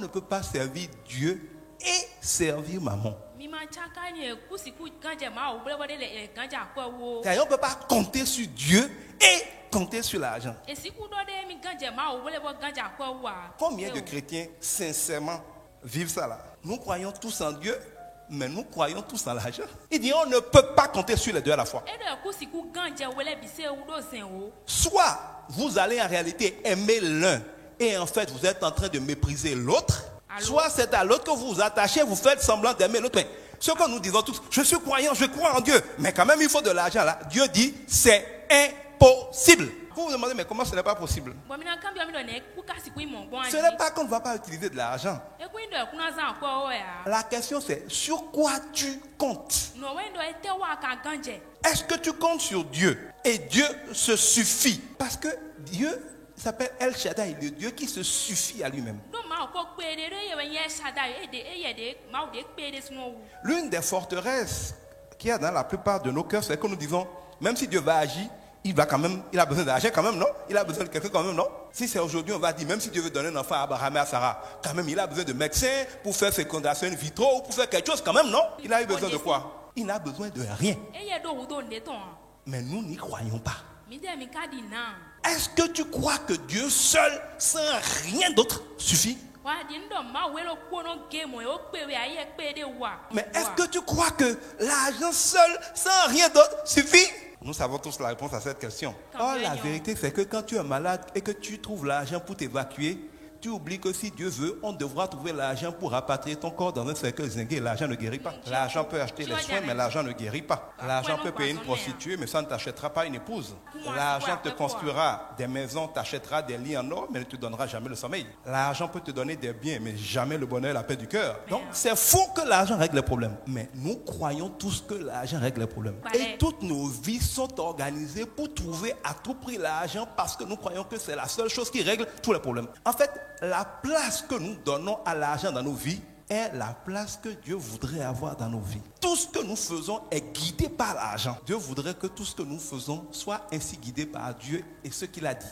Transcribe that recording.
ne peut pas servir Dieu et servir maman. Car on ne peut pas compter sur Dieu et compter sur l'argent. Combien de chrétiens, sincèrement, vivent ça là? Nous croyons tous en Dieu, mais nous croyons tous en l'argent. Il dit on ne peut pas compter sur les deux à la fois. Soit vous allez en réalité aimer l'un et en fait vous êtes en train de mépriser l'autre. Soit c'est à l'autre que vous vous attachez, vous faites semblant d'aimer l'autre. Mais ce que nous disons tous, je suis croyant, je crois en Dieu. Mais quand même il faut de l'argent là. Dieu dit c'est impossible. Vous vous demandez mais comment ce n'est pas possible? Ce n'est pas qu'on ne va pas utiliser de l'argent. La question c'est sur quoi tu comptes? Est-ce que tu comptes sur Dieu? Et Dieu se suffit. Parce que Dieu s'appelle El Shaddai, le Dieu qui se suffit à lui-même. L'une des forteresses qu'il y a dans la plupart de nos cœurs, c'est que nous disons, même si Dieu va agir, il a besoin d'argent quand même, non? Il a besoin de quelqu'un quand même, non? Si c'est aujourd'hui, on va dire, même si Dieu veut donner un enfant à Abraham et à Sarah, quand même, il a besoin de médecins pour faire fécondation in vitro, pour faire quelque chose quand même, non? Il a eu besoin de quoi? Il n'a besoin de rien. Mais nous n'y croyons pas. Est-ce que tu crois que Dieu seul, sans rien d'autre, suffit? Mais est-ce que tu crois que l'argent seul, sans rien d'autre, suffit? Nous savons tous la réponse à cette question. Or, la vérité, c'est que quand tu es malade et que tu trouves l'argent pour t'évacuer, tu oublies que si Dieu veut, on devra trouver l'argent pour rapatrier ton corps dans un cercueil zingué. L'argent ne guérit pas. L'argent peut acheter les soins, mais l'argent ne guérit pas. L'argent peut payer une prostituée, mais ça ne t'achètera pas une épouse. L'argent te construira des maisons, t'achètera des lits en or, mais ne te donnera jamais le sommeil. L'argent peut te donner des biens, mais jamais le bonheur et la paix du cœur. Donc, c'est faux que l'argent règle les problèmes. Mais nous croyons tous que l'argent règle les problèmes. Et toutes nos vies sont organisées pour trouver à tout prix l'argent parce que nous croyons que c'est la seule chose qui règle tous les problèmes. En fait, la place que nous donnons à l'argent dans nos vies est la place que Dieu voudrait avoir dans nos vies. Tout ce que nous faisons est guidé par l'argent. Dieu voudrait que tout ce que nous faisons soit ainsi guidé par Dieu et ce qu'il a dit.